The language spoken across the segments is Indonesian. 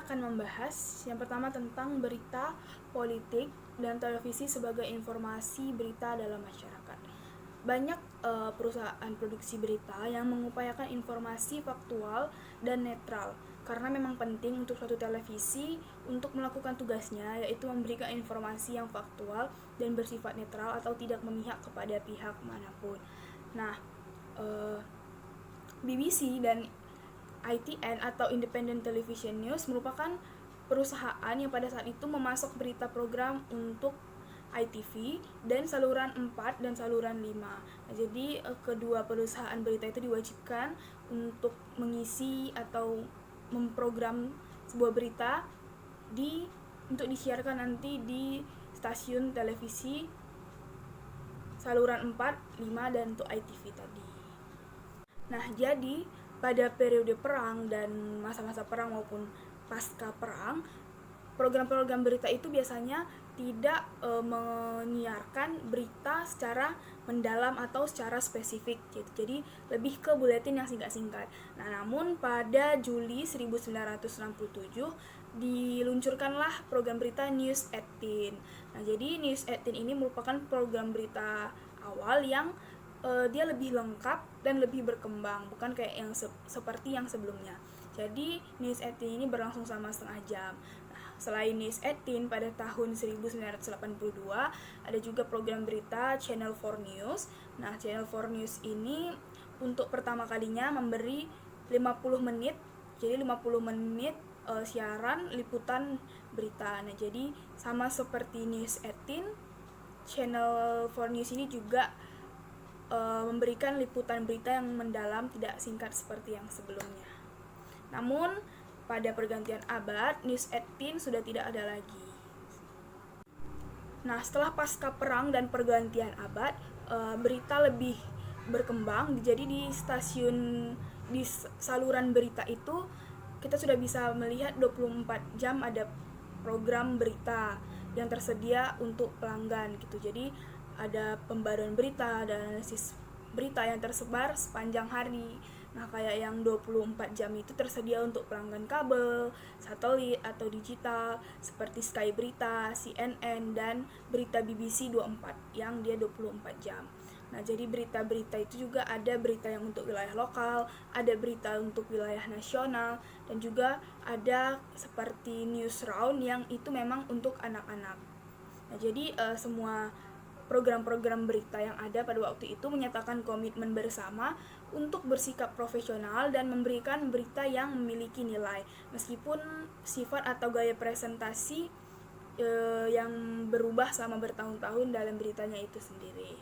akan membahas yang pertama tentang berita, politik, dan televisi sebagai informasi berita dalam masyarakat. Banyak perusahaan produksi berita yang mengupayakan informasi faktual dan netral karena memang penting untuk suatu televisi untuk melakukan tugasnya, yaitu memberikan informasi yang faktual dan bersifat netral atau tidak memihak kepada pihak manapun. Nah, BBC dan ITN atau Independent Television News merupakan perusahaan yang pada saat itu memasok berita program untuk ITV dan saluran 4 dan saluran 5. Nah, jadi kedua perusahaan berita itu diwajibkan untuk mengisi atau memprogram sebuah berita untuk disiarkan nanti di stasiun televisi saluran 4, 5 dan untuk ITV tadi. Nah, jadi pada periode perang dan masa-masa perang maupun pasca perang, program-program berita itu biasanya tidak menyiarkan berita secara mendalam atau secara spesifik gitu. Jadi lebih ke buletin yang singkat-singkat. Nah, namun pada Juli 1967 diluncurkanlah program berita News 18. Nah, jadi News 18 ini merupakan program berita awal yang dia lebih lengkap dan lebih berkembang, bukan kayak yang seperti yang sebelumnya. Jadi News 18 ini berlangsung selama setengah jam. Selain News 18, pada tahun 1982 ada juga program berita Channel 4 News. Nah, Channel 4 News ini untuk pertama kalinya memberi 50 menit, jadi 50 menit siaran liputan berita. Nah, jadi sama seperti News 18, Channel 4 News ini juga memberikan liputan berita yang mendalam, tidak singkat seperti yang sebelumnya. Namun pada pergantian abad, News 18 sudah tidak ada lagi. Nah, setelah pasca perang dan pergantian abad, berita lebih berkembang. Jadi di saluran berita itu kita sudah bisa melihat 24 jam ada program berita yang tersedia untuk pelanggan gitu. Jadi ada pembaruan berita, ada analisis berita yang tersebar sepanjang hari. Nah, kayak yang 24 jam itu tersedia untuk pelanggan kabel, satelit, atau digital seperti Sky Berita, CNN, dan berita BBC 24 yang dia 24 jam. Nah, jadi berita-berita itu juga ada berita yang untuk wilayah lokal, ada berita untuk wilayah nasional, dan juga ada seperti news round yang itu memang untuk anak-anak. Nah, jadi semua program-program berita yang ada pada waktu itu menyatakan komitmen bersama untuk bersikap profesional dan memberikan berita yang memiliki nilai, meskipun sifat atau gaya presentasi yang berubah selama bertahun-tahun dalam beritanya itu sendiri.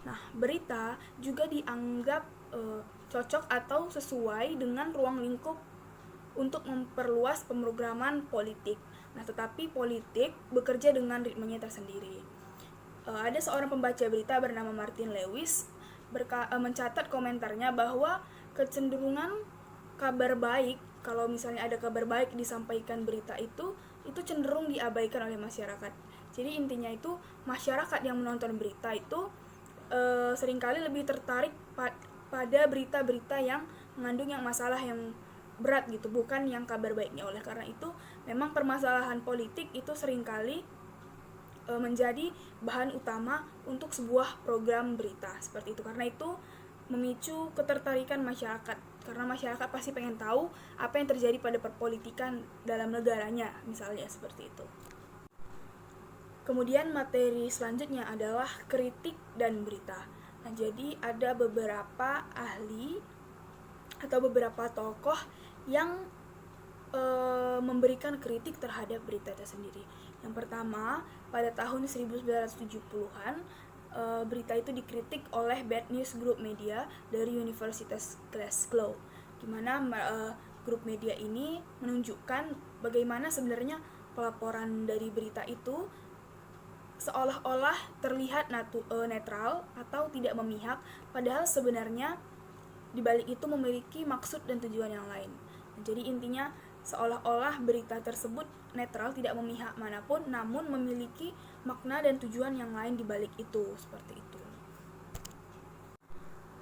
Nah, berita juga dianggap cocok atau sesuai dengan ruang lingkup untuk memperluas pemrograman politik. Nah, tetapi politik bekerja dengan ritmenya tersendiri. Ada seorang pembaca berita bernama Martin Lewis mencatat komentarnya bahwa kecenderungan kabar baik, kalau misalnya ada kabar baik disampaikan berita itu cenderung diabaikan oleh masyarakat. Jadi intinya itu masyarakat yang menonton berita itu seringkali lebih tertarik pada berita-berita yang mengandung yang masalah yang berat gitu, bukan yang kabar baiknya. Oleh karena itu memang permasalahan politik itu seringkali menjadi bahan utama untuk sebuah program berita seperti itu. Karena itu memicu ketertarikan masyarakat, karena masyarakat pasti pengen tahu apa yang terjadi pada perpolitikan dalam negaranya, misalnya seperti itu. Kemudian materi selanjutnya adalah kritik dan berita. Nah, jadi ada beberapa ahli atau beberapa tokoh yang memberikan kritik terhadap berita itu sendiri. Yang pertama, pada tahun 1970-an, berita itu dikritik oleh Bad News Group Media dari Universitas Glasgow, di mana grup media ini menunjukkan bagaimana sebenarnya pelaporan dari berita itu seolah-olah terlihat netral atau tidak memihak, padahal sebenarnya di balik itu memiliki maksud dan tujuan yang lain. Jadi intinya seolah-olah berita tersebut netral, tidak memihak manapun, namun memiliki makna dan tujuan yang lain di balik itu, seperti itu.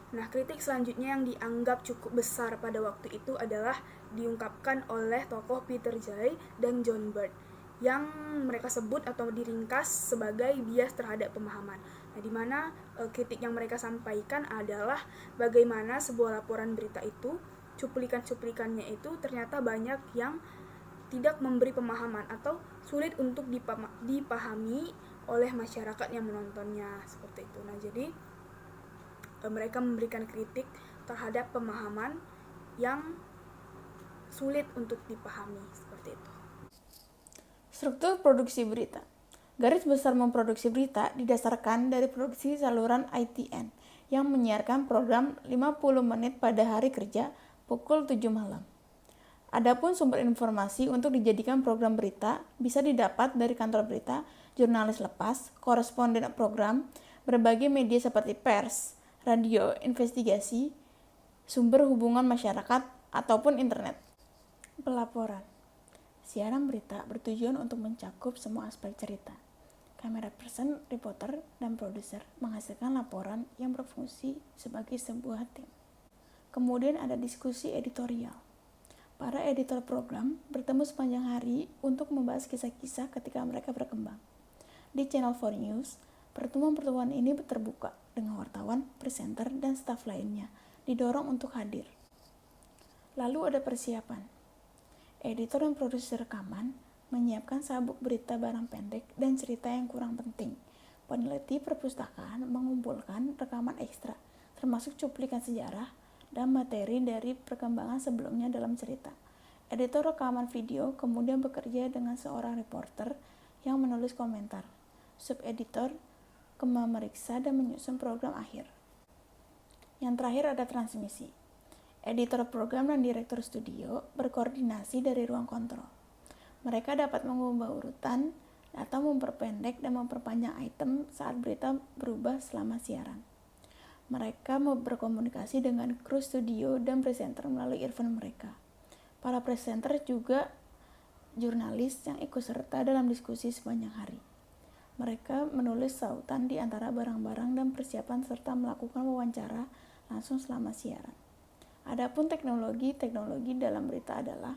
Nah, kritik selanjutnya yang dianggap cukup besar pada waktu itu adalah diungkapkan oleh tokoh Peter Jay dan John Bird yang mereka sebut atau diringkas sebagai bias terhadap pemahaman. Nah, di mana kritik yang mereka sampaikan adalah bagaimana sebuah laporan berita itu, cuplikan-cuplikannya itu ternyata banyak yang tidak memberi pemahaman atau sulit untuk dipahami oleh masyarakat yang menontonnya seperti itu. Nah, jadi mereka memberikan kritik terhadap pemahaman yang sulit untuk dipahami seperti itu. Struktur produksi berita. Garis besar memproduksi berita didasarkan dari produksi saluran ITN yang menyiarkan program 50 menit pada hari kerja pukul 7 malam. Adapun sumber informasi untuk dijadikan program berita bisa didapat dari kantor berita, jurnalis lepas, koresponden program, berbagai media seperti pers, radio, investigasi, sumber hubungan masyarakat, ataupun internet. Pelaporan. Siaran berita bertujuan untuk mencakup semua aspek cerita. Kamera person, reporter, dan produser menghasilkan laporan yang berfungsi sebagai sebuah tim. Kemudian ada diskusi editorial. Para editor program bertemu sepanjang hari untuk membahas kisah-kisah ketika mereka berkembang. Di Channel 4 News, pertemuan-pertemuan ini terbuka dengan wartawan, presenter, dan staf lainnya didorong untuk hadir. Lalu ada persiapan. Editor dan produser rekaman menyiapkan sabuk berita barang pendek dan cerita yang kurang penting. Peneliti perpustakaan mengumpulkan rekaman ekstra, termasuk cuplikan sejarah dan materi dari perkembangan sebelumnya dalam cerita. Editor rekaman video kemudian bekerja dengan seorang reporter yang menulis komentar. Subeditor memeriksa dan menyusun program akhir. Yang terakhir ada transmisi. Editor program dan direktur studio berkoordinasi dari ruang kontrol. Mereka dapat mengubah urutan atau memperpendek dan memperpanjang item saat berita berubah selama siaran. Mereka mau berkomunikasi dengan kru studio dan presenter melalui earphone mereka. Para presenter juga jurnalis yang ikut serta dalam diskusi sepanjang hari. Mereka menulis sautan di antara barang-barang dan persiapan serta melakukan wawancara langsung selama siaran. Adapun teknologi dalam berita adalah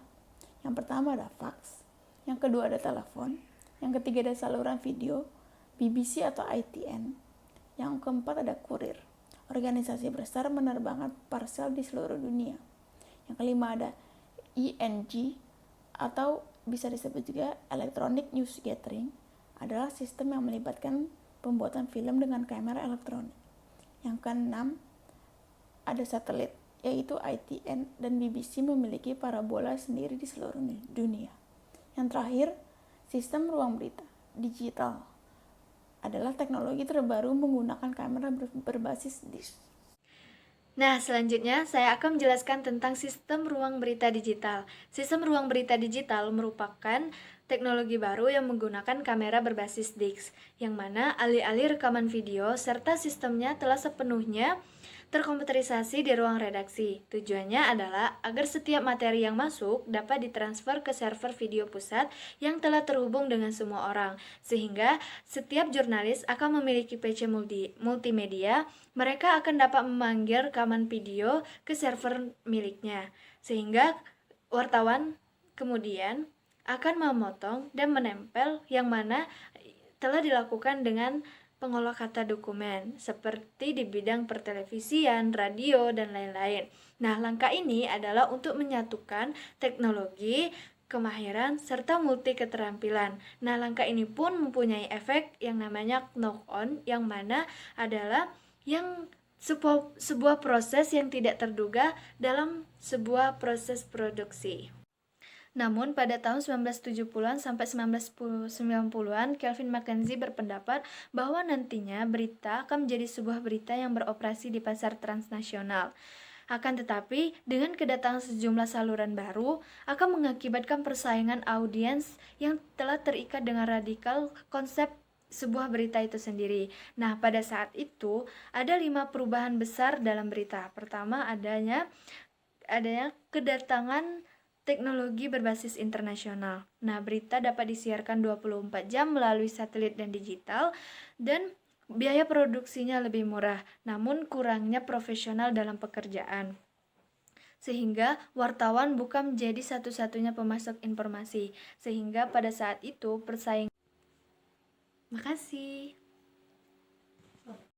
yang pertama ada fax, yang kedua ada telepon, yang ketiga ada saluran video, BBC atau ITN, yang keempat ada kurir. Organisasi besar menerbangkan parsel di seluruh dunia. Yang kelima ada ENG atau bisa disebut juga Electronic News Gathering, adalah sistem yang melibatkan pembuatan film dengan kamera elektronik. Yang keenam ada satelit, yaitu ITN dan BBC memiliki parabola sendiri di seluruh dunia. Yang terakhir, sistem ruang berita digital adalah teknologi terbaru menggunakan kamera berbasis disk. Nah, selanjutnya saya akan menjelaskan tentang sistem ruang berita digital. Sistem ruang berita digital merupakan teknologi baru yang menggunakan kamera berbasis disk, yang mana alih-alih rekaman video serta sistemnya telah sepenuhnya terkomputerisasi di ruang redaksi. Tujuannya adalah agar setiap materi yang masuk dapat ditransfer ke server video pusat yang telah terhubung dengan semua orang, sehingga setiap jurnalis akan memiliki PC multimedia. Mereka akan dapat memanggil rekaman video ke server miliknya, sehingga wartawan kemudian akan memotong dan menempel yang mana telah dilakukan dengan pengolah kata dokumen, seperti di bidang pertelevisian, radio, dan lain-lain. Nah, langkah ini adalah untuk menyatukan teknologi, kemahiran, serta multi keterampilan. Nah, langkah ini pun mempunyai efek yang namanya knock-on, yang mana adalah yang sebuah proses yang tidak terduga dalam sebuah proses produksi. Namun pada tahun 1970-an sampai 1990-an, Kelvin McKenzie berpendapat bahwa nantinya berita akan menjadi sebuah berita yang beroperasi di pasar transnasional. Akan tetapi, dengan kedatangan sejumlah saluran baru, akan mengakibatkan persaingan audiens yang telah terikat dengan radikal konsep sebuah berita itu sendiri. Nah, pada saat itu, ada 5 perubahan besar dalam berita. Pertama, adanya kedatangan teknologi berbasis internasional. Nah, berita dapat disiarkan 24 jam melalui satelit dan digital, dan biaya produksinya lebih murah, namun kurangnya profesional dalam pekerjaan. Sehingga wartawan bukan menjadi satu-satunya pemasok informasi, sehingga pada saat itu persaingan. Makasih.